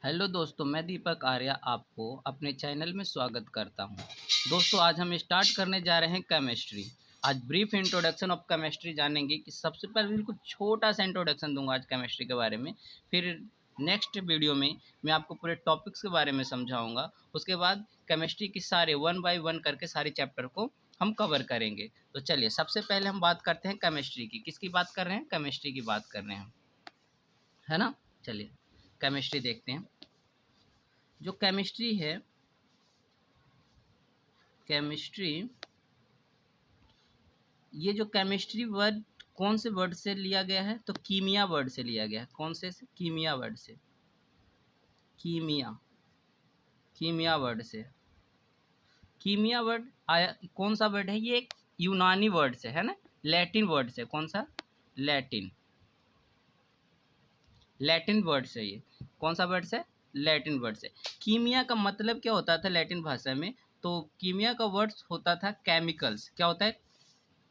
Hello दोस्तों, मैं दीपक आर्या आपको अपने चैनल में स्वागत करता हूं। दोस्तों, आज हम स्टार्ट करने जा रहे हैं केमिस्ट्री। आज ब्रीफ इंट्रोडक्शन ऑफ केमिस्ट्री जानेंगे कि सबसे पहले बिल्कुल छोटा सा इंट्रोडक्शन दूंगा आज केमिस्ट्री के बारे में। फिर नेक्स्ट वीडियो में मैं आपको पूरे टॉपिक्स के बारे में समझाऊंगा। उसके बाद केमिस्ट्री की सारे 1 बाय 1 करके सारे चैप्टर को हम कवर करेंगे। तो चलिए, सबसे पहले हम बात करते हैं केमिस्ट्री की। किसकी बात कर रहे हैं? केमिस्ट्री की बात कर रहे हैं, है ना। चलिए केमिस्ट्री देखते हैं। जो केमिस्ट्री है, केमिस्ट्री, ये जो केमिस्ट्री वर्ड कौन से वर्ड से लिया गया है? तो कीमिया वर्ड से लिया गया है। कौन से? कीमिया वर्ड से। कीमिया, कीमिया वर्ड से। कीमिया वर्ड आया, कौन सा वर्ड है? ये एक यूनानी वर्ड से है ना, लैटिन वर्ड से। कौन सा? लैटिन, लैटिन वर्ड से। ये कौन सा वर्ड से? लैटिन वर्ड से। कीमिया का मतलब क्या होता था लैटिन भाषा में? तो कीमिया का वर्ड होता था केमिकल्स। क्या होता है?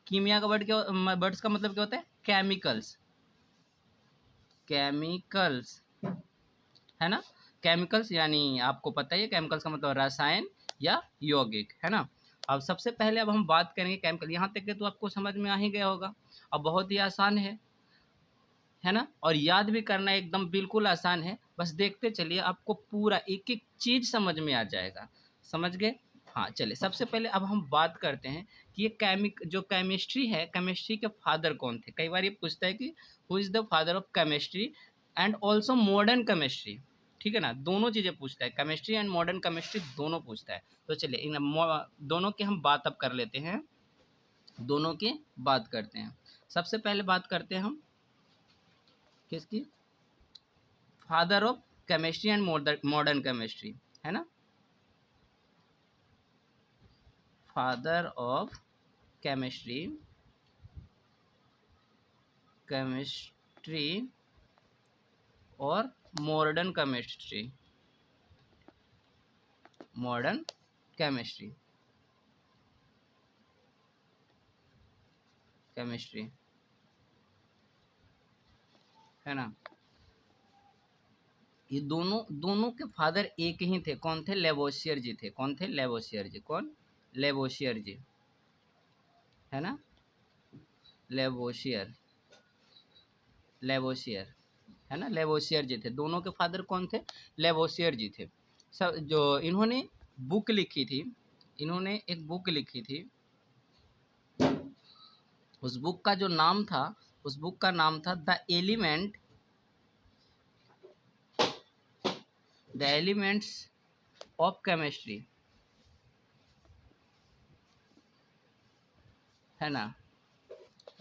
कीमिया का वर्ड क्या, वर्ड्स का मतलब क्या होता है? केमिकल्स, केमिकल्स, है ना। केमिकल्स यानी आपको पता ही है, केमिकल्स का मतलब रसायन या यौगिक, है ना। अब सबसे पहले अब हम बात करेंगे केमिकल। यहाँ तक के तो आपको समझ में आ ही गया होगा। अब बहुत ही आसान है ना, और याद भी करना एकदम बिल्कुल आसान है। बस देखते चलिए, आपको पूरा एक एक चीज समझ में आ जाएगा। समझ गए? हाँ, चलिए सबसे पहले अब हम बात करते हैं कि ये जो केमिस्ट्री है, केमिस्ट्री के फादर कौन थे। कई बार ये पूछता है कि who is the father of chemistry and also modern chemistry. ठीक है ना, दोनों चीजें पूछता है, केमिस्ट्री एंड मॉडर्न केमिस्ट्री दोनों पूछता है। तो चलिए इन दोनों की हम बात अब कर लेते हैं, दोनों की बात करते हैं। सबसे पहले बात करते हैं हम किसकी? Father of chemistry and modern chemistry, है ना। फादर ऑफ केमिस्ट्री, केमिस्ट्री और modern chemistry, modern chemistry, chemistry, है ना। ये दोनों दोनों के फादर एक ही थे। कौन थे? लेवोसियर जी थे। कौन थे? लेवोसियर जी। कौन? लेवोसियर जी, है ना। लेवोसियर, लेवोसियर, है ना। लेवोसियर जी थे। दोनों के फादर कौन थे? लेवोसियर जी थे। सब जो इन्होंने बुक लिखी थी, इन्होंने एक बुक लिखी थी। उस बुक का जो नाम था, उस बुक का नाम था द एलिमेंट्स ऑफ केमिस्ट्री, है ना।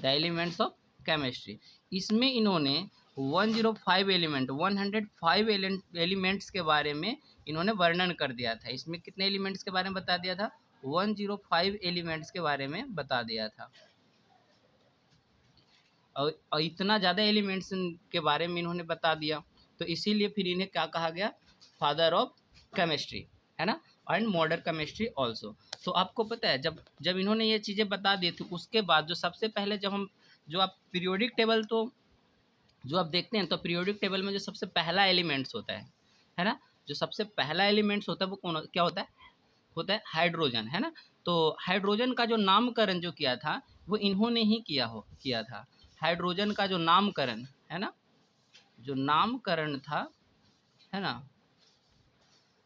The elements of chemistry. इसमें इन्होंने 105 एलिमेंट, 105 एलिमेंट्स के बारे में इन्होंने वर्णन कर दिया था। इसमें कितने एलिमेंट्स के बारे में बता दिया था? 105 एलिमेंट्स के बारे में बता दिया था। और इतना ज़्यादा एलिमेंट्स के बारे में इन्होंने बता दिया, तो इसीलिए फिर इन्हें क्या कहा गया? फादर ऑफ केमिस्ट्री, है ना, एंड मॉडर्न केमिस्ट्री ऑल्सो। तो आपको पता है, जब जब इन्होंने ये चीज़ें बता दी थी, उसके बाद जो सबसे पहले जब हम, जो आप पीरियोडिक टेबल, तो जो आप देखते हैं, तो पीरियोडिक टेबल में जो सबसे पहला एलिमेंट्स है ना, जो सबसे पहला एलिमेंट्स होता है वो कौन क्या होता है? होता है हाइड्रोजन, है ना। तो हाइड्रोजन का जो नामकरण जो किया था, वो इन्होंने ही किया था। हाइड्रोजन का जो नामकरण, है ना, जो नामकरण था, है ना,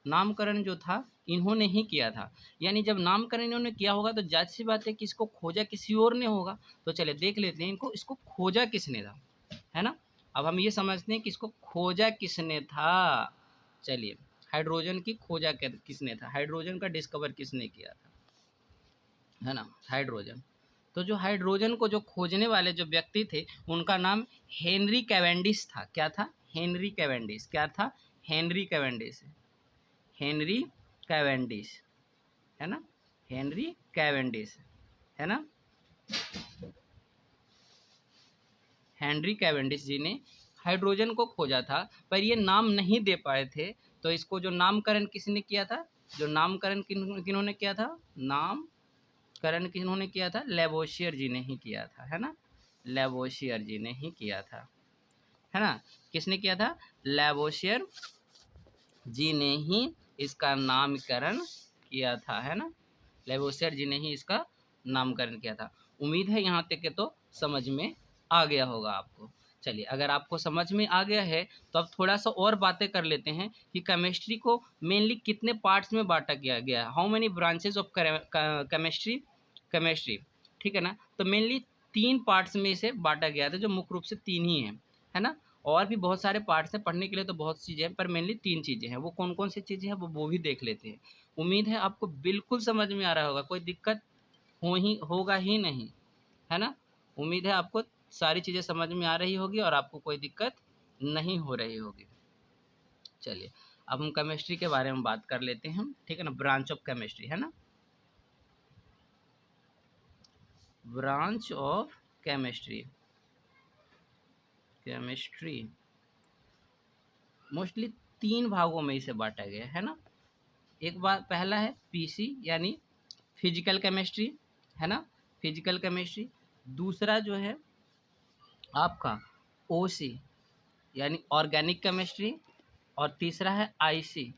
नामकरण जो था इन्होंने ही किया था। यानी जब नामकरण इन्होंने किया होगा तो जाहिर सी बात है कि इसको खोजा किसी और ने होगा। तो चलिए देख लेते हैं इनको, इसको खोजा किसने था, है ना। अब हम ये समझते हैं कि इसको खोजा किसने था। चलिए, हाइड्रोजन की खोजा किसने था? हाइड्रोजन का डिस्कवर किसने किया था, है ना, हाइड्रोजन। तो जो हाइड्रोजन को जो खोजने वाले जो व्यक्ति थे, उनका नाम हेनरी कैवेंडिश था। क्या था? Henry Cavendish. क्या था? हेनरी कैवेंडिश, हेनरी कैवेंडिश, है ना, हेनरी कैवेंडिश, है ना। हेनरी कैवेंडिश जी ने हाइड्रोजन को खोजा था, पर ये नाम नहीं दे पाए थे। तो इसको जो नामकरण किसने किया था? जो नामकरण किन्होंने किया था? नामकरण किन्होंने किया था? लेवोसियर जी ने ही किया था, है ना। लेवोसियर जी ने ही किया था, है ना। किसने किया था? लेवोसियर जी ने ही इसका नामकरण किया था, है ना। लेवोसियर जी ने ही इसका नामकरण किया था। उम्मीद है यहाँ तक के तो समझ में आ गया होगा आपको। चलिए, अगर आपको समझ में आ गया है तो अब थोड़ा सा और बातें कर लेते हैं कि केमिस्ट्री को मेनली कितने पार्ट्स में बांटा गया है। How many branches of chemistry, ठीक है ना। तो मेनली 3 पार्ट्स में इसे बांटा गया था, जो मुख्य रूप से 3 ही हैं, है ना। और भी बहुत सारे पार्ट्स हैं, पढ़ने के लिए तो बहुत चीज़ें हैं, पर मेनली 3 चीज़ें हैं। वो कौन कौन सी चीज़ें हैं वो भी देख लेते हैं। उम्मीद है आपको बिल्कुल समझ में आ रहा होगा, कोई दिक्कत होगा ही नहीं, है ना। उम्मीद है आपको सारी चीज़ें समझ में आ रही होगी और आपको कोई दिक्कत नहीं हो रही होगी। चलिए, अब हम केमिस्ट्री के बारे में बात कर लेते हैं, ठीक है ना। ब्रांच ऑफ केमिस्ट्री, है ना, ब्रांच ऑफ केमिस्ट्री। मोस्टली 3 भागों में इसे बांटा गया है ना। एक बार पहला है पीसी यानी फिजिकल केमिस्ट्री, है ना, फिजिकल केमिस्ट्री। दूसरा जो है आपका ओसी यानी ऑर्गेनिक केमिस्ट्री। और तीसरा है आईसी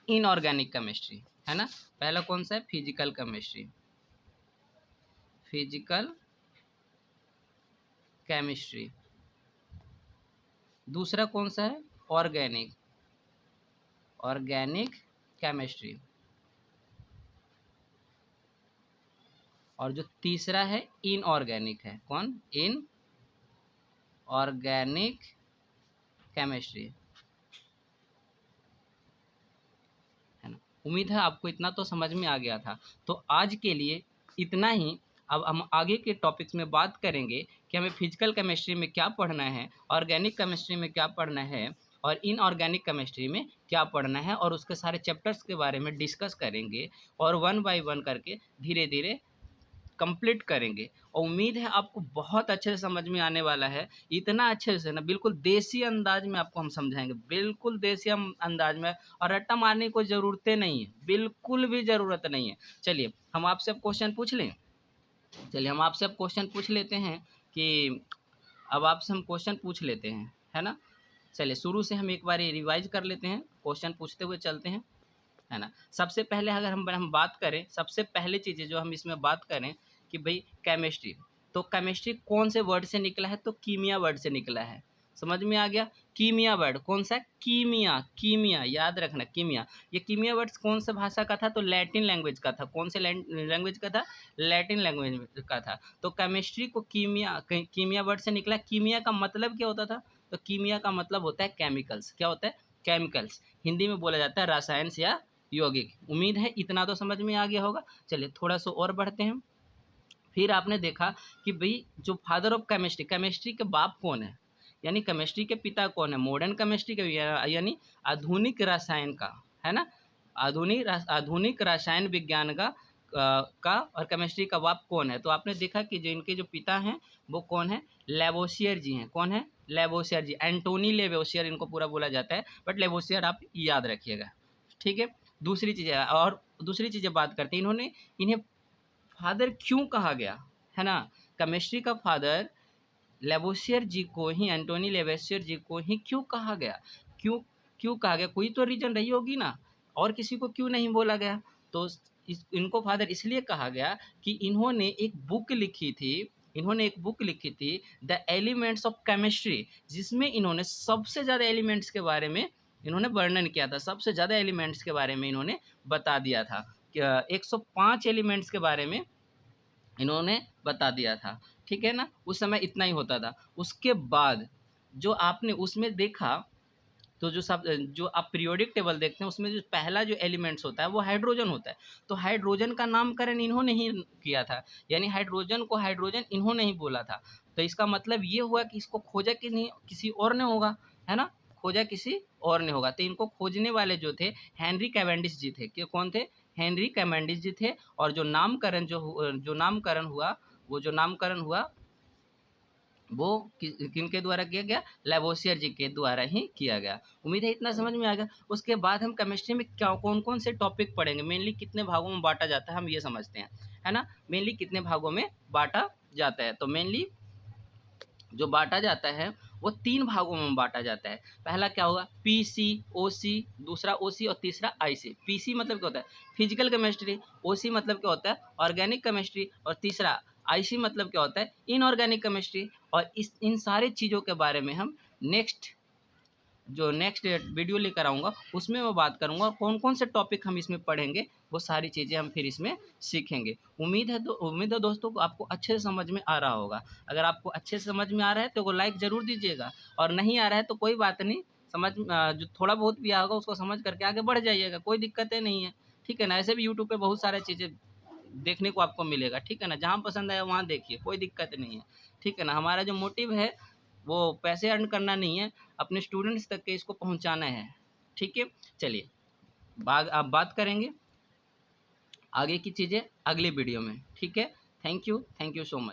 इनऑर्गेनिक केमिस्ट्री, है ना। पहला कौन सा है, फिजिकल केमिस्ट्री, फिजिकल केमिस्ट्री। दूसरा कौन सा है, ऑर्गेनिक, ऑर्गेनिक केमिस्ट्री। और जो तीसरा है इनऑर्गेनिक है, कौन, इन ऑर्गेनिक केमिस्ट्री, है ना। उम्मीद है आपको इतना तो समझ में आ गया था। तो आज के लिए इतना ही। अब हम आगे के टॉपिक्स में बात करेंगे कि हमें फिजिकल केमिस्ट्री में क्या पढ़ना है, ऑर्गेनिक केमिस्ट्री में क्या पढ़ना है और इनऑर्गेनिक केमिस्ट्री में क्या पढ़ना है, और उसके सारे चैप्टर्स के बारे में डिस्कस करेंगे और 1 बाय 1 करके धीरे धीरे कंप्लीट करेंगे। और उम्मीद है आपको बहुत अच्छे से समझ में आने वाला है। इतना अच्छे से ना, बिल्कुल देसी अंदाज में आपको हम समझाएंगे, बिल्कुल देसी अंदाज में। और रट्टा मारने की कोई ज़रूरत नहीं है, बिल्कुल भी ज़रूरत नहीं है। चलिए, हम आपसे अब क्वेश्चन पूछ लें। चलिए, हम आपसे अब क्वेश्चन पूछ लेते हैं कि अब आपसे हम क्वेश्चन पूछ लेते हैं, है ना। चलिए, शुरू से हम एक बार रिवाइज कर लेते हैं, क्वेश्चन पूछते हुए चलते हैं, है ना। सबसे पहले अगर हम बात करें, सबसे पहले चीज़ें जो हम इसमें बात करें कि भाई केमिस्ट्री, तो केमिस्ट्री कौन से वर्ड से निकला है, तो कीमिया वर्ड से निकला है। समझ में आ गया। कीमिया वर्ड कौन सा, कीमिया, कीमिया याद रखना, कीमिया। ये कीमिया वर्ड कौन सा भाषा का था, तो लैटिन लैंग्वेज का था। कौन से लैंग्वेज का था, लैटिन लैंग्वेज का था। तो केमिस्ट्री को कीमिया वर्ड से निकला। कीमिया का मतलब क्या होता था, तो कीमिया का मतलब होता है केमिकल्स। क्या होता है, केमिकल्स। हिंदी में बोला जाता है रसायन या यौगिक। उम्मीद है इतना तो समझ में आ गया होगा। चलिए, थोड़ा सा और बढ़ते हैं। फिर आपने देखा कि भाई जो फादर ऑफ केमिस्ट्री, केमिस्ट्री के बाप कौन है, यानी केमिस्ट्री के पिता कौन है, मॉडर्न केमिस्ट्री के यानी आधुनिक रसायन का, है ना। आधुनिक रसायन विज्ञान का और केमिस्ट्री का बाप कौन है। तो आपने देखा कि जो इनके जो पिता हैं वो कौन है, लेवोसियर जी हैं। कौन है, लेवोसियर जी, एंटोनी लेवोसियर इनको पूरा बोला जाता है, बट लेवोसियर आप याद रखिएगा, ठीक है। दूसरी चीज़ें बात करते हैं, इन्हें फादर क्यों कहा गया, है ना। केमिस्ट्री का फादर लेवोसियर जी को ही, एंटोनी लेवोसियर जी को ही क्यों कहा गया, क्यों क्यों कहा गया, कोई तो रीजन रही होगी ना, और किसी को क्यों नहीं बोला गया। तो इनको फादर इसलिए कहा गया कि इन्होंने एक बुक लिखी थी द एलिमेंट्स ऑफ केमिस्ट्री, जिसमें इन्होंने सबसे ज़्यादा एलिमेंट्स के बारे में इन्होंने वर्णन किया था, सबसे ज़्यादा एलिमेंट्स के बारे में इन्होंने बता दिया था। 105 एलिमेंट्स के बारे में इन्होंने बता दिया था, ठीक है ना। उस समय इतना ही होता था। उसके बाद जो आपने उसमें देखा, तो जो आप पीरियोडिक टेबल देखते हैं उसमें जो पहला जो एलिमेंट्स होता है वो हाइड्रोजन होता है। तो हाइड्रोजन का नामकरण इन्होंने ही किया था, यानी हाइड्रोजन को हाइड्रोजन इन्होंने ही बोला था। तो इसका मतलब ये हुआ कि इसको खोजा कि नहीं किसी और ने होगा, है ना, खोजा किसी और ने होगा। तो इनको खोजने वाले जो थे हेनरी कैवेंडिश जी थे। कि कौन थे, हेनरी कैवेंडिश जी थे। और जो नामकरण हुआ वो किनके द्वारा किया गया, लेवोसियर जी के द्वारा ही किया गया। उम्मीद है इतना समझ में आ गया। उसके बाद हम केमिस्ट्री में क्या कौन कौन से टॉपिक पढ़ेंगे, मेनली कितने भागों में बांटा जाता है हम ये समझते हैं, है ना। मेनली कितने भागों में बांटा जाता है, तो मेनली जो बांटा जाता है वो 3 भागों में बांटा जाता है। पहला क्या होगा, पीसी, ओसी, दूसरा ओसी और तीसरा आईसी। पीसी मतलब क्या होता है, फिजिकल केमिस्ट्री, ओसी मतलब क्या होता है, ऑर्गेनिक केमिस्ट्री, और तीसरा आईसी मतलब क्या होता है, इनऑर्गेनिक केमिस्ट्री। और इन सारी चीज़ों के बारे में हम नेक्स्ट वीडियो लेकर आऊँगा, उसमें मैं बात करूँगा, और कौन कौन से टॉपिक हम इसमें पढ़ेंगे, वो सारी चीज़ें हम फिर इसमें सीखेंगे। उम्मीद है दोस्तों को आपको अच्छे से समझ में आ रहा होगा। अगर आपको अच्छे से समझ में आ रहा है तो वो लाइक ज़रूर दीजिएगा, और नहीं आ रहा है तो कोई बात नहीं, जो थोड़ा बहुत भी आएगा उसको समझ करके आगे बढ़ जाइएगा, कोई दिक्कतें नहीं है, ठीक है ना। ऐसे भी यूट्यूब पे बहुत सारी चीज़ें देखने को आपको मिलेगा, ठीक है ना। जहाँ पसंद आया वहाँ देखिए, कोई दिक्कत नहीं है, ठीक है ना। हमारा जो मोटिव है वो पैसे अर्न करना नहीं है, अपने स्टूडेंट्स तक के इसको पहुँचाना है, ठीक है। चलिए अब बात करेंगे आगे की चीज़ें अगली वीडियो में, ठीक है। Thank you so much.